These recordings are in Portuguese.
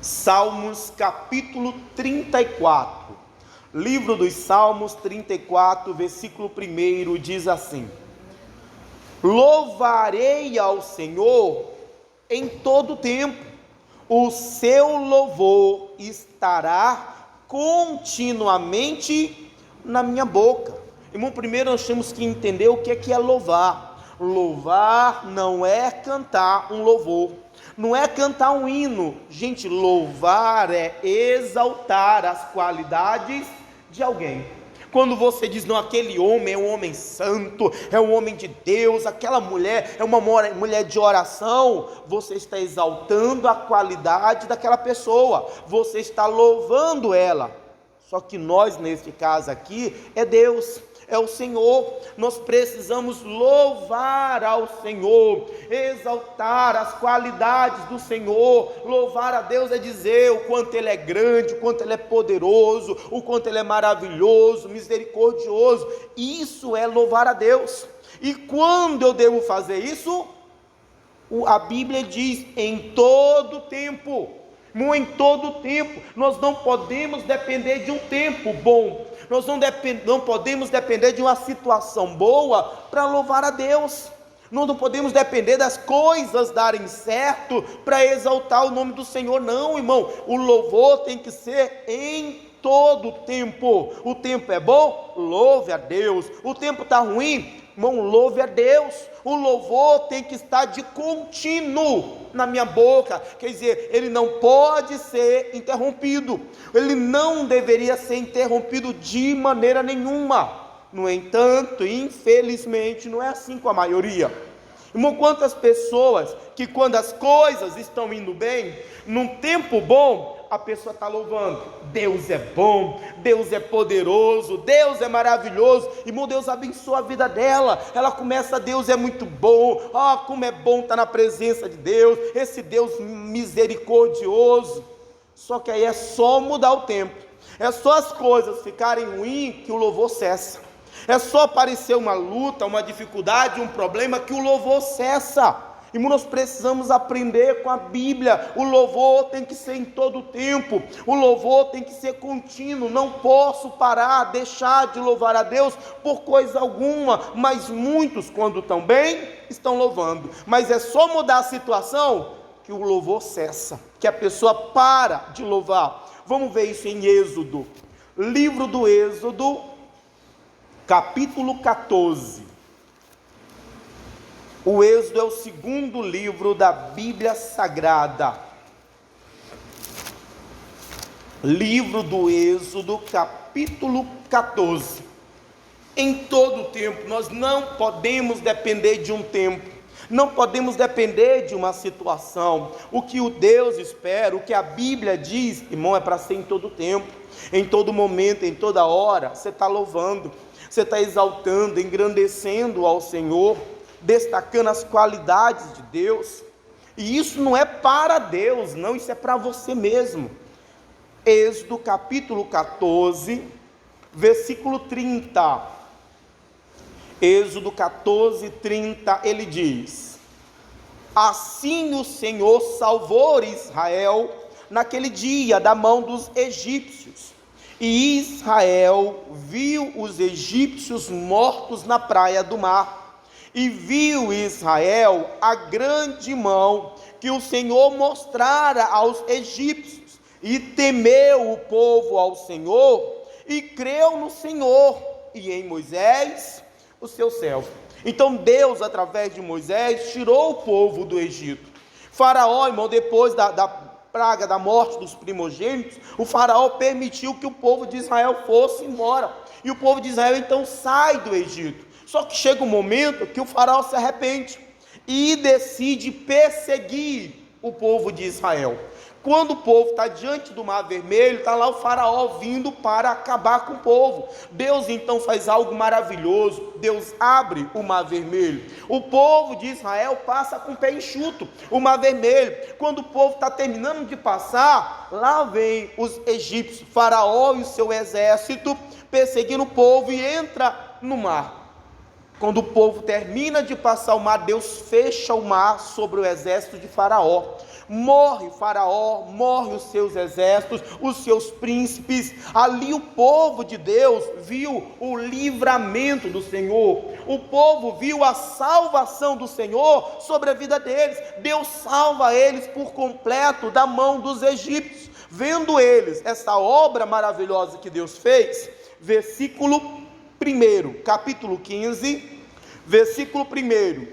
Salmos capítulo 34, livro dos Salmos 34, versículo 1 diz assim: louvarei ao Senhor em todo tempo, o seu louvor estará continuamente na minha boca. Irmão, primeiro nós temos que entender o que é louvar. Louvar não é cantar um louvor, não é cantar um hino. Gente, louvar é exaltar as qualidades de alguém. Quando você diz, não, aquele homem é um homem santo, é um homem de Deus, aquela mulher é uma mulher de oração, você está exaltando a qualidade daquela pessoa, você está louvando ela. Só que nós, neste caso aqui, é Deus, é o Senhor. Nós precisamos louvar ao Senhor, exaltar as qualidades do Senhor. Louvar a Deus é dizer o quanto Ele é grande, o quanto Ele é poderoso, o quanto Ele é maravilhoso, misericordioso. Isso é louvar a Deus. E quando eu devo fazer isso? A Bíblia diz, em todo tempo. Em todo tempo. Nós não podemos depender de um tempo bom, nós não podemos depender de uma situação boa para louvar a Deus. Nós não podemos depender das coisas darem certo para exaltar o nome do Senhor, não, irmão. O louvor tem que ser em todo tempo. O tempo é bom? Louve a Deus. O tempo está ruim? Irmão, louve a Deus. O louvor tem que estar de contínuo na minha boca, quer dizer, ele não pode ser interrompido, ele não deveria ser interrompido de maneira nenhuma. No entanto, infelizmente, não é assim com a maioria. Irmão, quantas pessoas que quando as coisas estão indo bem, num tempo bom, a pessoa está louvando, Deus é bom, Deus é poderoso, Deus é maravilhoso, irmão, Deus abençoa a vida dela, ela começa, Deus é muito bom, como é bom estar na presença de Deus, esse Deus misericordioso. Só que aí é só mudar o tempo, é só as coisas ficarem ruins que o louvor cessa, é só aparecer uma luta, uma dificuldade, um problema que o louvor cessa. E nós precisamos aprender com a Bíblia. O louvor tem que ser em todo o tempo, o louvor tem que ser contínuo. Não posso parar, deixar de louvar a Deus por coisa alguma. Mas muitos, quando estão bem, estão louvando, mas é só mudar a situação que o louvor cessa, que a pessoa para de louvar. Vamos ver isso em Êxodo, livro do Êxodo, capítulo 14. O Êxodo é o segundo livro da Bíblia Sagrada. Livro do Êxodo, capítulo 14. Em todo tempo, nós não podemos depender de um tempo, não podemos depender de uma situação. O que o Deus espera, o que a Bíblia diz, irmão, é para ser em todo tempo, em todo momento, em toda hora. Você está louvando, você está exaltando, engrandecendo ao Senhor, destacando as qualidades de Deus. E isso não é para Deus, não, isso é para você mesmo. Êxodo capítulo 14, versículo 30. Êxodo 14, 30, ele diz: assim o Senhor salvou Israel naquele dia da mão dos egípcios, e Israel viu os egípcios mortos na praia do mar. E viu Israel a grande mão que o Senhor mostrara aos egípcios, e temeu o povo ao Senhor, e creu no Senhor e em Moisés, o seu servo. Então Deus, através de Moisés, tirou o povo do Egito. Faraó, irmão, depois da praga, da morte dos primogênitos, o faraó permitiu que o povo de Israel fosse embora, e o povo de Israel então sai do Egito. Só que chega um momento que o faraó se arrepende e decide perseguir o povo de Israel. Quando o povo está diante do Mar Vermelho, está lá o faraó vindo para acabar com o povo. Deus então faz algo maravilhoso, Deus abre o Mar Vermelho. O povo de Israel passa com o pé enxuto o Mar Vermelho. Quando o povo está terminando de passar, lá vem os egípcios, faraó e o seu exército, perseguindo o povo, e entra no mar. Quando o povo termina de passar o mar, Deus fecha o mar sobre o exército de Faraó. Morre Faraó, morre os seus exércitos, os seus príncipes. Ali o povo de Deus viu o livramento do Senhor. O povo viu a salvação do Senhor sobre a vida deles. Deus salva eles por completo da mão dos egípcios. Vendo eles essa obra maravilhosa que Deus fez, versículo 1, capítulo 15, versículo 1.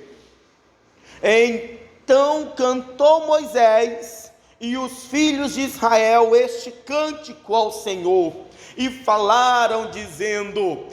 Então cantou Moisés e os filhos de Israel este cântico ao Senhor, e falaram dizendo: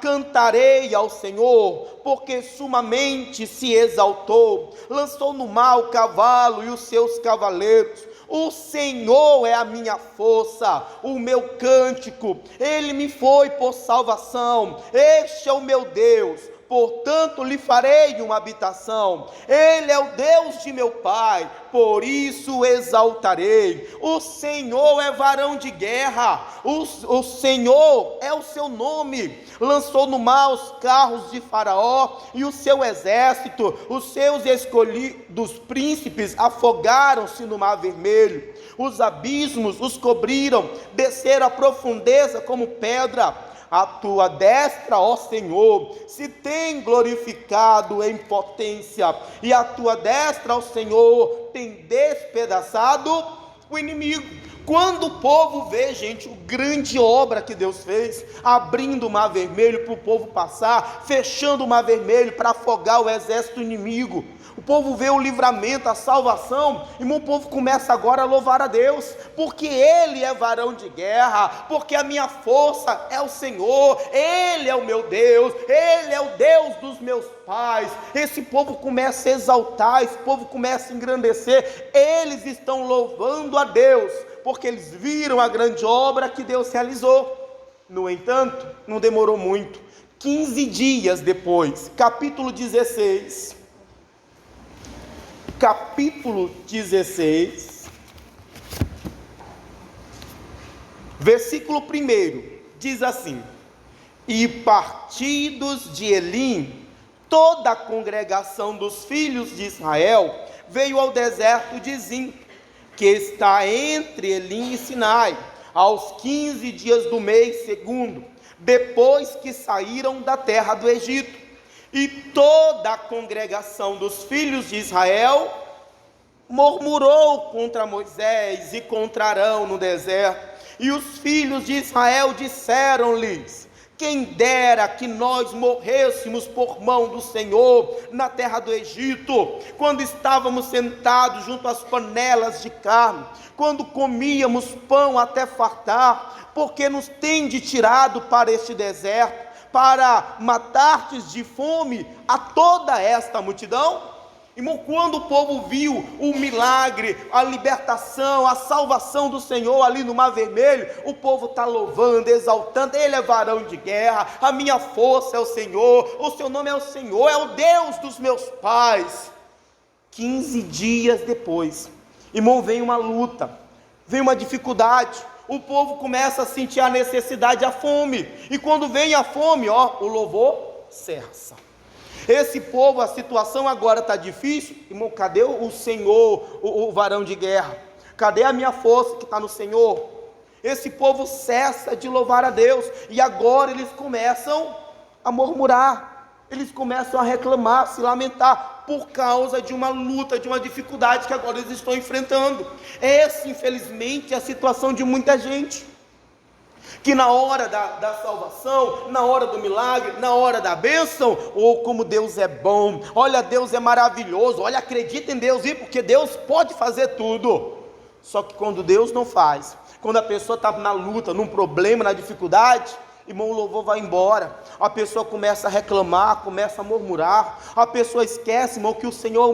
cantarei ao Senhor, porque sumamente se exaltou, lançou no mar o cavalo e os seus cavaleiros. O Senhor é a minha força, o meu cântico, Ele me foi por salvação, este é o meu Deus, portanto lhe farei uma habitação. Ele é o Deus de meu pai, por isso o exaltarei. O Senhor é varão de guerra, o Senhor é o seu nome. Lançou no mar os carros de Faraó e o seu exército, os seus escolhidos príncipes afogaram-se no mar vermelho. Os abismos os cobriram, desceram a profundeza como pedra. A tua destra, ó Senhor, se tem glorificado em potência, e a tua destra, ó Senhor, tem despedaçado o inimigo. Quando o povo vê, gente, a grande obra que Deus fez, abrindo o mar vermelho para o povo passar, fechando o mar vermelho para afogar o exército inimigo, o povo vê o livramento, a salvação, e o povo começa agora a louvar a Deus, porque Ele é varão de guerra, porque a minha força é o Senhor, Ele é o meu Deus, Ele é o Deus dos meus pais. Esse povo começa a exaltar, esse povo começa a engrandecer, eles estão louvando a Deus, porque eles viram a grande obra que Deus realizou. No entanto, não demorou muito, 15 dias depois, capítulo 16, versículo 1, diz assim: e partidos de Elim, toda a congregação dos filhos de Israel veio ao deserto de Zim, que está entre Elim e Sinai, aos 15 dias do mês segundo, depois que saíram da terra do Egito. E toda a congregação dos filhos de Israel murmurou contra Moisés e contra Arão no deserto. E os filhos de Israel disseram-lhes: quem dera que nós morrêssemos por mão do Senhor na terra do Egito, quando estávamos sentados junto às panelas de carne, quando comíamos pão até fartar, porque nos tende tirado para este deserto, para matar-te de fome a toda esta multidão? Irmão, quando o povo viu o milagre, a libertação, a salvação do Senhor ali no Mar Vermelho, o povo está louvando, exaltando: Ele é varão de guerra, a minha força é o Senhor, o seu nome é o Senhor, é o Deus dos meus pais. 15 dias depois, irmão, vem uma luta, vem uma dificuldade, o povo começa a sentir a necessidade, a fome, e quando vem a fome, o louvor cessa. Esse povo, a situação agora está difícil, irmão, cadê o Senhor, o varão de guerra? Cadê a minha força que está no Senhor? Esse povo cessa de louvar a Deus, e agora eles começam a murmurar, eles começam a reclamar, se lamentar, por causa de uma luta, de uma dificuldade que agora eles estão enfrentando. Essa, infelizmente, é a situação de muita gente, que na hora da salvação, na hora do milagre, na hora da bênção, como Deus é bom, olha, Deus é maravilhoso, olha, acredita em Deus, porque Deus pode fazer tudo. Só que quando Deus não faz, quando a pessoa está na luta, num problema, na dificuldade, irmão, o louvor vai embora, a pessoa começa a reclamar, começa a murmurar, a pessoa esquece, irmão, que o Senhor é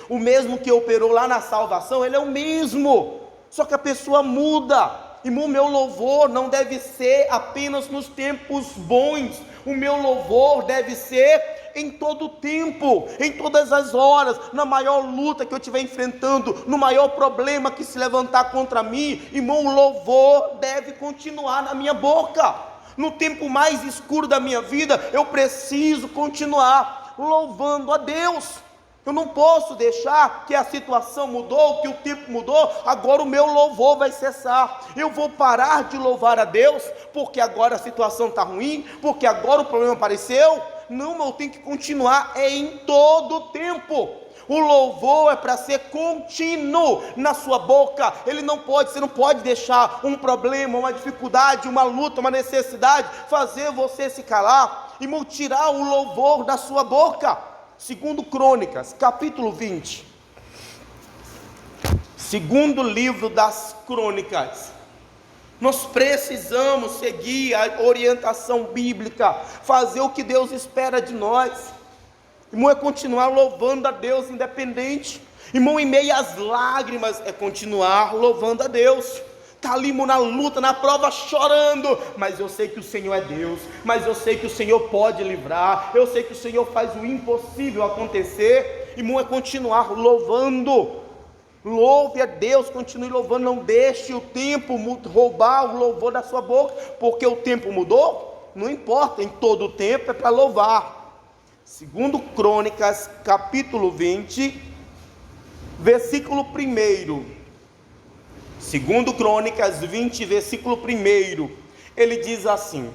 o mesmo que operou lá na salvação, Ele é o mesmo, só que a pessoa muda. Irmão, meu louvor não deve ser apenas nos tempos bons, o meu louvor deve ser em todo o tempo, em todas as horas, na maior luta que eu estiver enfrentando, no maior problema que se levantar contra mim, irmão, o louvor deve continuar na minha boca. no tempo mais escuro da minha vida, eu preciso continuar louvando a Deus. Eu não posso deixar que a situação mudou, que o tempo mudou, agora o meu louvor vai cessar. Eu vou parar de louvar a Deus, porque agora a situação está ruim, porque agora o problema apareceu. Não, eu tenho que continuar, é em todo o tempo. O louvor é para ser contínuo na sua boca. Você não pode deixar um problema, uma dificuldade, uma luta, uma necessidade fazer você se calar e tirar o louvor da sua boca. Segundo Crônicas, capítulo 20. Segundo livro das Crônicas. Nós precisamos seguir a orientação bíblica, fazer o que Deus espera de nós. Irmão, é continuar louvando a Deus independente. Irmão, em meio às lágrimas, é continuar louvando a Deus. Está ali na luta, na prova, chorando, mas eu sei que o Senhor é Deus, mas eu sei que o Senhor pode livrar, eu sei que o Senhor faz o impossível acontecer. Irmão, é continuar louvando. Louve a Deus, continue louvando, não deixe o tempo roubar o louvor da sua boca, porque o tempo mudou, não importa, em todo o tempo é para louvar. Segundo Crônicas, capítulo 20, versículo 1. Segundo Crônicas 20, versículo 1, ele diz assim: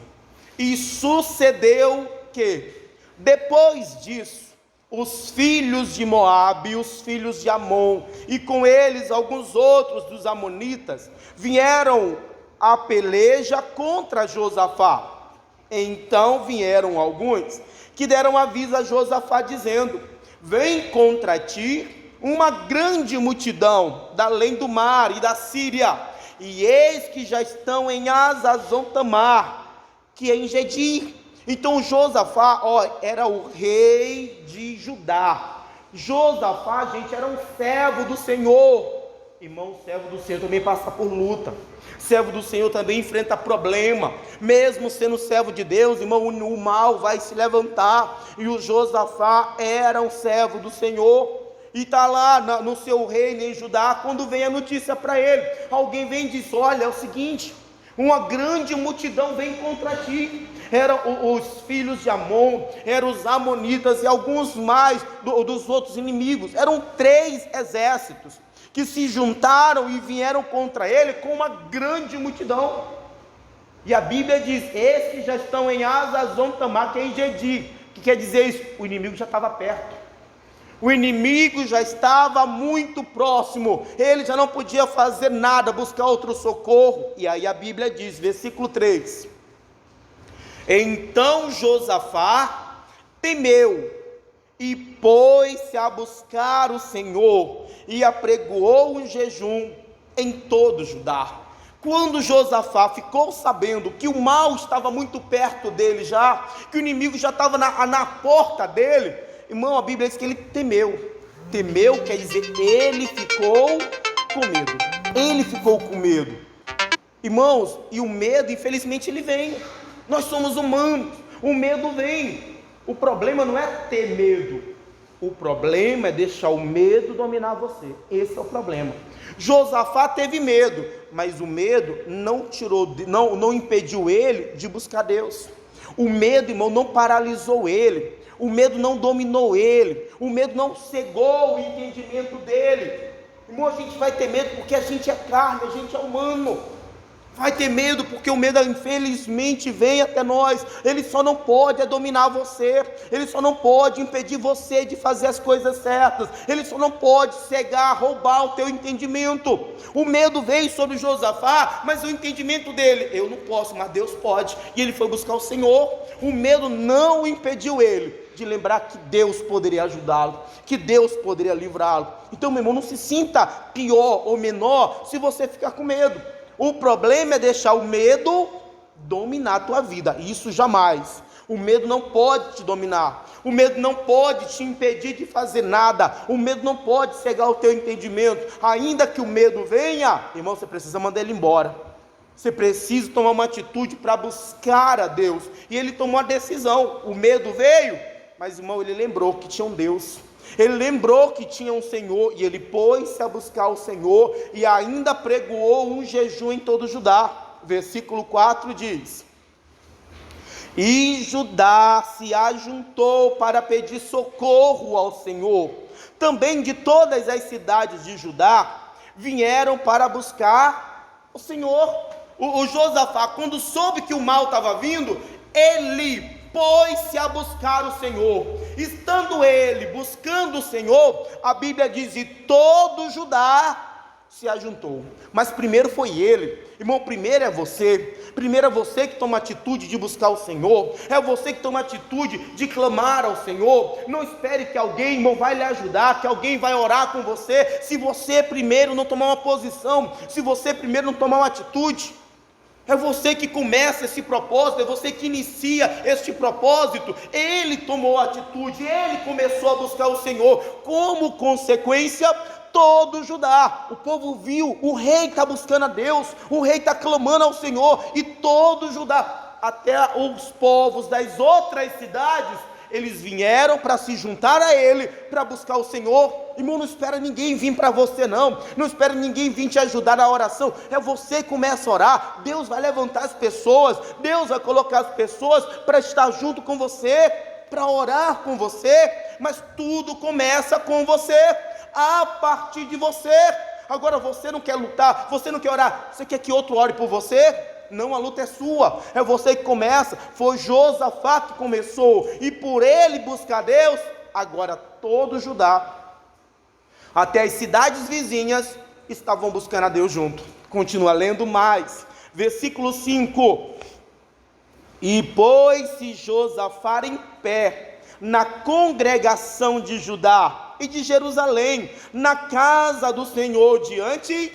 e sucedeu que, depois disso, os filhos de Moabe, os filhos de Amon, e com eles alguns outros dos amonitas, vieram a peleja contra Josafá. Então vieram alguns que deram aviso a Josafá, dizendo: vem contra ti uma grande multidão da além do mar e da Síria, e eis que já estão em Hazazon-Tamar, que é em Gedi. Então Josafá, era o rei de Judá. Josafá, gente, era um servo do Senhor. Irmão, servo do Senhor também passa por luta. Servo do Senhor também enfrenta problema. Mesmo sendo servo de Deus, irmão, o mal vai se levantar. E o Josafá era um servo do Senhor. E está lá no seu reino em Judá, quando vem a notícia para ele, alguém vem e diz: olha, é o seguinte, uma grande multidão vem contra ti. Eram os filhos de Amon, eram os amonitas e alguns mais dos outros inimigos. Eram 3 exércitos que se juntaram e vieram contra ele com uma grande multidão. E a Bíblia diz: esses já estão em Hazazon-Tamar, que é em Gedi. O que quer dizer isso? O inimigo já estava perto. O inimigo já estava muito próximo, ele já não podia fazer nada, buscar outro socorro. E aí a Bíblia diz, versículo 3: então Josafá temeu e pôs-se a buscar o Senhor, e apregoou um jejum em todo Judá. Quando Josafá ficou sabendo que o mal estava muito perto dele já, que o inimigo já estava na porta dele, irmão, a Bíblia diz que ele temeu. Temeu quer dizer, ele ficou com medo. Ele ficou com medo. Irmãos, e o medo, infelizmente, ele vem. Nós somos humanos, o medo vem. O problema não é ter medo. O problema é deixar o medo dominar você. Esse é o problema. Josafá teve medo, mas o medo não impediu ele de buscar Deus. O medo, irmão, não paralisou ele. O medo não dominou ele, o medo não cegou o entendimento dele. Irmão, a gente vai ter medo porque a gente é carne, a gente é humano. Vai ter medo porque o medo, infelizmente, vem até nós. Ele só não pode dominar você, ele só não pode impedir você de fazer as coisas certas, ele só não pode cegar, roubar o teu entendimento. O medo veio sobre Josafá, mas o entendimento dele: eu não posso, mas Deus pode. E ele foi buscar o Senhor. O medo não impediu ele de lembrar que Deus poderia ajudá-lo, que Deus poderia livrá-lo. Então, meu irmão, não se sinta pior ou menor se você ficar com medo. O problema é deixar o medo dominar a tua vida. Isso jamais. O medo não pode te dominar. O medo não pode te impedir de fazer nada. O medo não pode cegar o teu entendimento. Ainda que o medo venha, irmão, você precisa mandar ele embora. Você precisa tomar uma atitude para buscar a Deus. E ele tomou a decisão. O medo veio, mas, irmão, ele lembrou que tinha um Deus. Ele lembrou que tinha um Senhor, e ele pôs-se a buscar o Senhor, e ainda pregoou um jejum em todo Judá. Versículo 4 diz: E Judá se ajuntou para pedir socorro ao Senhor. Também de todas as cidades de Judá vieram para buscar o Senhor. O Josafá, quando soube que o mal estava vindo, ele pôs-se a buscar o Senhor. Estando ele buscando o Senhor, a Bíblia diz: e todo Judá se ajuntou. Mas primeiro foi ele. Irmão, primeiro é você que toma atitude de buscar o Senhor, é você que toma atitude de clamar ao Senhor. Não espere que alguém, irmão, vai lhe ajudar, que alguém vai orar com você, se você primeiro não tomar uma posição, se você primeiro não tomar uma atitude. É você que começa esse propósito, é você que inicia este propósito. Ele tomou atitude, ele começou a buscar o Senhor. Como consequência, todo Judá, o povo viu, o rei está buscando a Deus, o rei está clamando ao Senhor, e todo Judá, até os povos das outras cidades, eles vieram para se juntar a ele, para buscar o Senhor. Irmão, não espera ninguém vir para você, não espera ninguém vir te ajudar na oração, é você que começa a orar. Deus vai levantar as pessoas, Deus vai colocar as pessoas para estar junto com você, para orar com você, mas tudo começa com você, a partir de você. Agora você não quer lutar, você não quer orar, você quer que outro ore por você? Não, a luta é sua, é você que começa. Foi Josafá que começou, e por ele buscar Deus, agora todo Judá, até as cidades vizinhas, estavam buscando a Deus junto. Continua lendo mais, versículo 5: e pôs-se Josafá em pé na congregação de Judá e de Jerusalém, na casa do Senhor, diante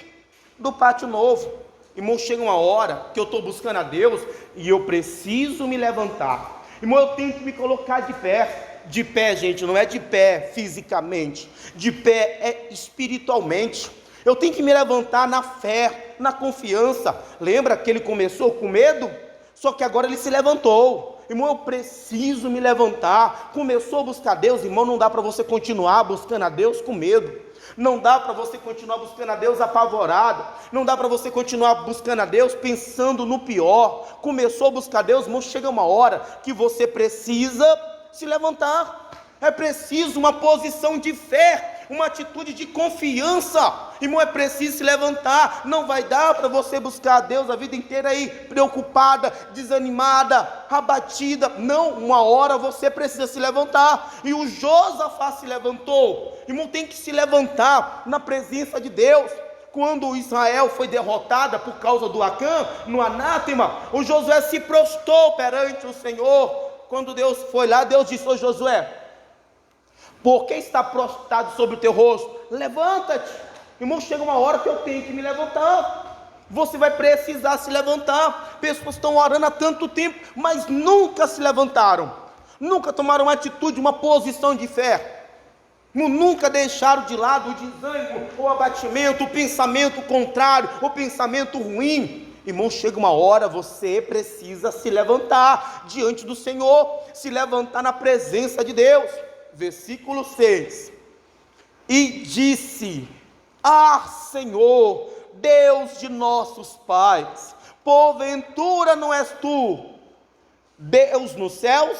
do pátio novo. Irmão, chega uma hora que eu estou buscando a Deus e eu preciso me levantar. Irmão, eu tenho que me colocar de pé. De pé, gente, não é de pé fisicamente, de pé é espiritualmente. Eu tenho que me levantar na fé, na confiança. Lembra que ele começou com medo? Só que agora ele se levantou. Irmão, eu preciso me levantar. Começou a buscar Deus, irmão, não dá para você continuar buscando a Deus com medo. Não dá para você continuar buscando a Deus apavorado. Não dá para você continuar buscando a Deus pensando no pior. Começou a buscar Deus, irmão, chega uma hora que você precisa se levantar. É preciso uma posição de fé, uma atitude de confiança. Irmão, é preciso se levantar. Não vai dar para você buscar a Deus a vida inteira aí, preocupada, desanimada, abatida. Não, uma hora você precisa se levantar. E o Josafá se levantou. Irmão, tem que se levantar na presença de Deus. Quando Israel foi derrotada por causa do Acã, no anátema, o Josué se prostrou perante o Senhor. Quando Deus foi lá, Deus disse: ô Josué, por que está prostrado sobre o teu rosto? Levanta-te. Irmão, chega uma hora que eu tenho que me levantar. Você vai precisar se levantar. Pessoas estão orando há tanto tempo, mas nunca se levantaram, nunca tomaram uma atitude, uma posição de fé. Nunca deixaram de lado o desânimo, o abatimento, o pensamento contrário, o pensamento ruim. Irmão, chega uma hora, você precisa se levantar diante do Senhor, se levantar na presença de Deus. Versículo 6: e disse: Senhor, Deus de nossos pais, porventura não és tu Deus nos céus?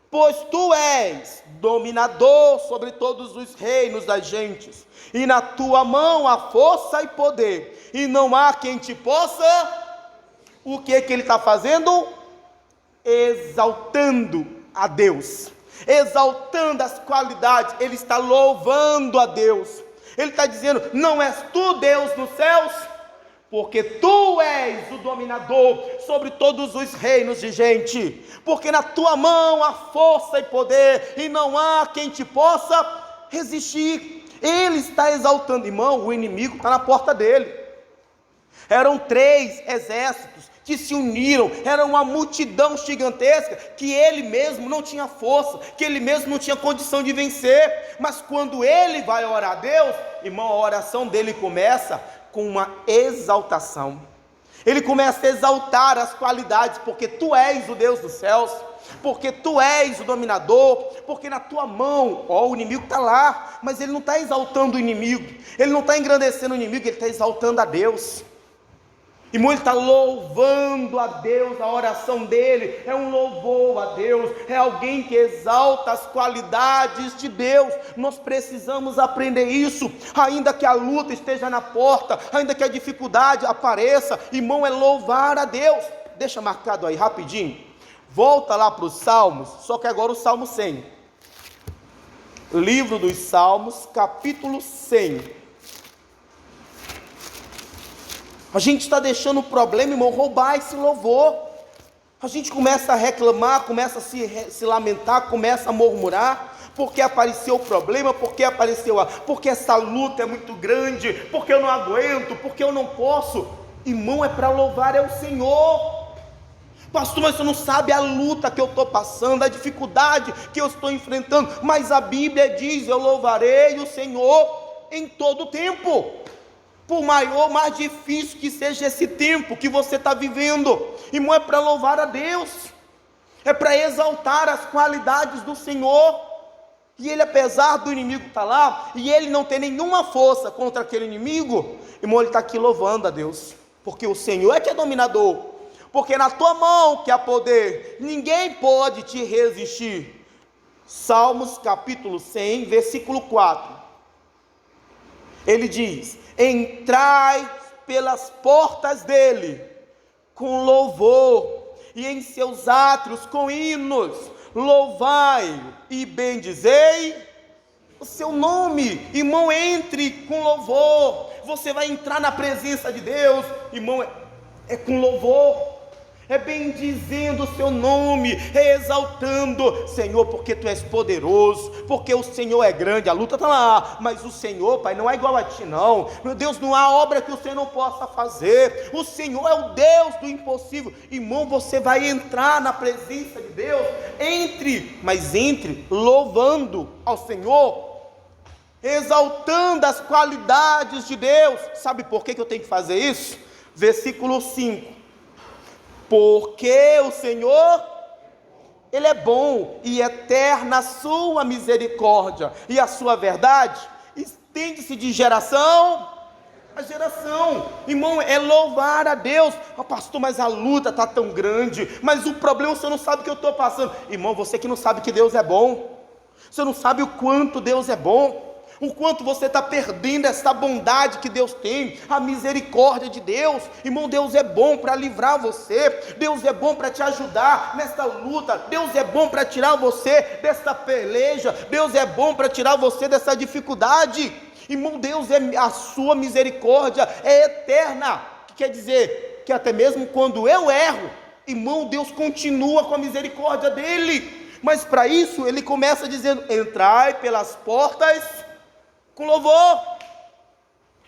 Pois tu és dominador sobre todos os reinos das gentes, e na tua mão há força e poder, e não há quem te possa. O que ele está fazendo? Exaltando a Deus, exaltando as qualidades. Ele está louvando a Deus. Ele está dizendo: não és tu Deus nos céus? Porque tu és o dominador sobre todos os reinos de gente, porque na tua mão há força e poder, e não há quem te possa resistir. Ele está exaltando, irmão, o inimigo está na porta dele. Eram 3 exércitos que se uniram, era uma multidão gigantesca, que ele mesmo não tinha força, que ele mesmo não tinha condição de vencer. Mas quando ele vai orar a Deus, irmão, a oração dele começa com uma exaltação. Ele começa a exaltar as qualidades, porque tu és o Deus dos céus, porque tu és o dominador, porque na tua mão, o inimigo está lá, mas ele não está exaltando o inimigo, ele não está engrandecendo o inimigo, ele está exaltando a Deus. Irmão, ele está louvando a Deus, a oração dele é um louvor a Deus, é alguém que exalta as qualidades de Deus. Nós precisamos aprender isso, ainda que a luta esteja na porta, ainda que a dificuldade apareça, irmão, é louvar a Deus. Deixa marcado aí rapidinho, volta lá para os Salmos, só que agora o Salmo 100, livro dos Salmos, capítulo 100. A gente está deixando o problema, irmão, roubar esse louvor. A gente começa a reclamar, começa a se lamentar, começa a murmurar, porque apareceu o problema, porque essa luta é muito grande, porque eu não aguento, porque eu não posso. Irmão, é para louvar é o Senhor. Pastor, mas você não sabe a luta que eu estou passando, a dificuldade que eu estou enfrentando, mas a Bíblia diz, eu louvarei o Senhor em todo o tempo. Por maior, mais difícil que seja esse tempo que você está vivendo, irmão, é para louvar a Deus, é para exaltar as qualidades do Senhor. E ele, apesar do inimigo estar lá, e ele não ter nenhuma força contra aquele inimigo, irmão, ele está aqui louvando a Deus, porque o Senhor é que é dominador, porque na tua mão que há poder, ninguém pode te resistir. Salmos capítulo 100, versículo 4, ele diz: entrai pelas portas dele com louvor, e em seus átrios com hinos, louvai e bendizei o seu nome. Irmão, entre com louvor. Você vai entrar na presença de Deus, irmão, é com louvor, é bendizendo o seu nome, é exaltando, Senhor, porque tu és poderoso, porque o Senhor é grande. A luta está lá, mas o Senhor, Pai, não é igual a ti não. Meu Deus, não há obra que o Senhor não possa fazer. O Senhor é o Deus do impossível. Irmão, você vai entrar na presença de Deus, mas entre louvando ao Senhor, exaltando as qualidades de Deus. Sabe por que eu tenho que fazer isso? Versículo 5, porque o Senhor, Ele é bom e eterna a sua misericórdia, e a sua verdade estende-se de geração a geração. Irmão, é louvar a Deus. Pastor, mas a luta está tão grande, mas o problema você não sabe o que eu estou passando. Irmão, você que não sabe que Deus é bom, você não sabe o quanto Deus é bom, o quanto você está perdendo essa bondade que Deus tem, a misericórdia de Deus. Irmão, Deus é bom para livrar você, Deus é bom para te ajudar nesta luta, Deus é bom para tirar você dessa peleja, Deus é bom para tirar você dessa dificuldade. Irmão, Deus a sua misericórdia é eterna, que quer dizer que até mesmo quando eu erro, irmão, Deus continua com a misericórdia dele. Mas para isso ele começa dizendo: entrai pelas portas com louvor.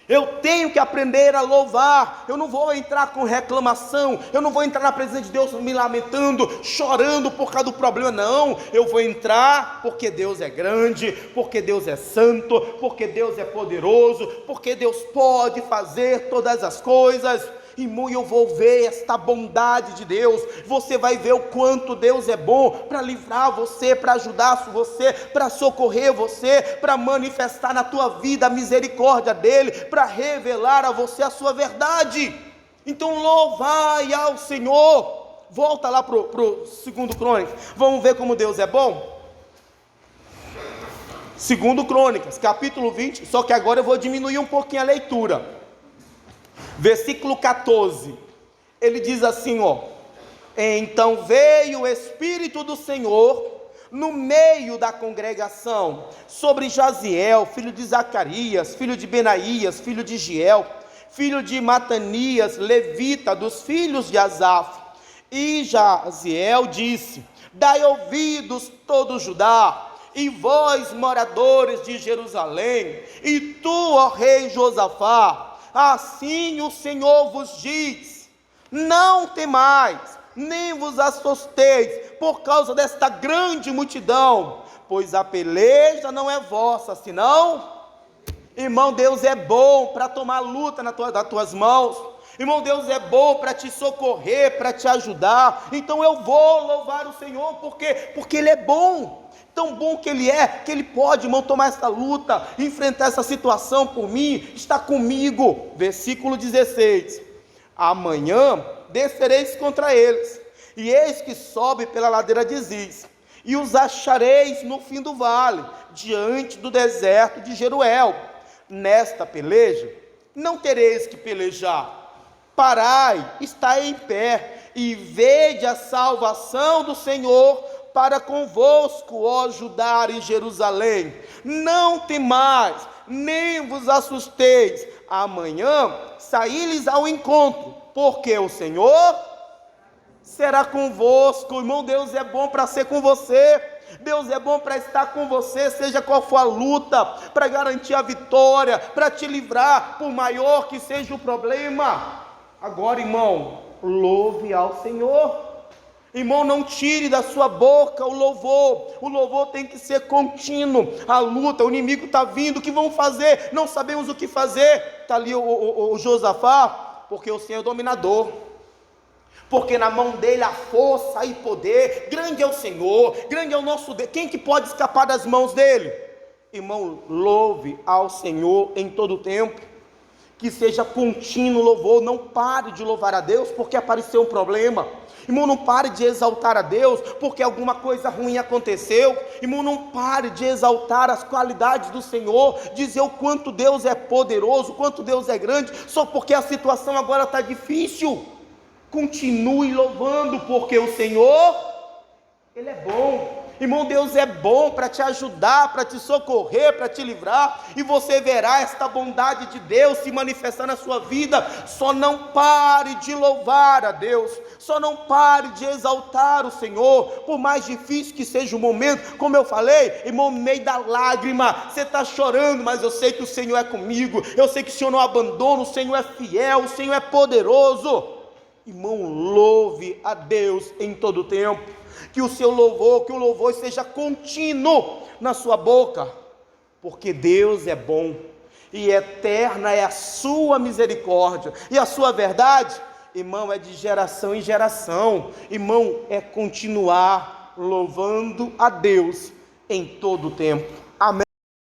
Eu tenho que aprender a louvar. Eu não vou entrar com reclamação, eu não vou entrar na presença de Deus me lamentando, chorando por causa do problema, não. Eu vou entrar porque Deus é grande, porque Deus é santo, porque Deus é poderoso, porque Deus pode fazer todas as coisas. Irmão, eu vou ver esta bondade de Deus. Você vai ver o quanto Deus é bom para livrar você, para ajudar você, para socorrer você, para manifestar na tua vida a misericórdia dele, para revelar a você a sua verdade. Então louvai ao Senhor. Volta lá para o 2 Crônicas, vamos ver como Deus é bom. 2 Crônicas, capítulo 20, só que agora eu vou diminuir um pouquinho a leitura. Versículo 14, ele diz assim, então veio o Espírito do Senhor no meio da congregação, sobre Jaziel, filho de Zacarias, filho de Benaías, filho de Giel, filho de Matanias, levita, dos filhos de Asaf. E Jaziel disse: dai ouvidos todo Judá, e vós moradores de Jerusalém, e tu, ó rei Josafá, assim o Senhor vos diz: não temais, nem vos assusteis por causa desta grande multidão, pois a peleja não é vossa, senão... Irmão, Deus é bom para tomar a luta das tuas mãos. Irmão, Deus é bom para te socorrer, para te ajudar. Então eu vou louvar o Senhor, porque Ele é bom. Tão bom que Ele é, que Ele pode, irmão, tomar essa luta, enfrentar essa situação por mim, está comigo. Versículo 16, Amanhã descereis contra eles, e eis que sobe pela ladeira de Ziz, e os achareis no fim do vale, diante do deserto de Jeruel. Nesta peleja não tereis que pelejar. Parai, estai em pé, e vede a salvação do Senhor para convosco, ó Judá e Jerusalém. Não temais, nem vos assusteis. Amanhã saí-lhes ao encontro, porque o Senhor será convosco. Irmão, Deus é bom para ser com você. Deus é bom para estar com você, seja qual for a luta, para garantir a vitória, para te livrar, por maior que seja o problema. Agora, irmão, louve ao Senhor. Irmão, não tire da sua boca o louvor tem que ser contínuo. A luta, o inimigo está vindo, o que vamos fazer? Não sabemos o que fazer. Está ali o Josafá, porque o Senhor é dominador, porque na mão dele há força e poder. Grande é o Senhor, grande é o nosso Deus. Quem que pode escapar das mãos dele? Irmão, louve ao Senhor em todo o tempo, que seja contínuo louvor. Não pare de louvar a Deus porque apareceu um problema. Irmão, não pare de exaltar a Deus porque alguma coisa ruim aconteceu. Irmão, não pare de exaltar as qualidades do Senhor, dizer o quanto Deus é poderoso, o quanto Deus é grande, só porque a situação agora está difícil. Continue louvando, porque o Senhor, Ele é bom. Irmão, Deus é bom para te ajudar, para te socorrer, para te livrar, e você verá esta bondade de Deus se manifestar na sua vida. Só não pare de louvar a Deus, só não pare de exaltar o Senhor, por mais difícil que seja o momento. Como eu falei, irmão, no meio da lágrima, você está chorando, mas eu sei que o Senhor é comigo, eu sei que o Senhor não abandona, o Senhor é fiel, o Senhor é poderoso. Irmão, louve a Deus em todo o tempo, que o seu louvor, que o louvor seja contínuo na sua boca, porque Deus é bom, e eterna é a sua misericórdia, e a sua verdade, irmão, é de geração em geração. Irmão, é continuar louvando a Deus em todo o tempo.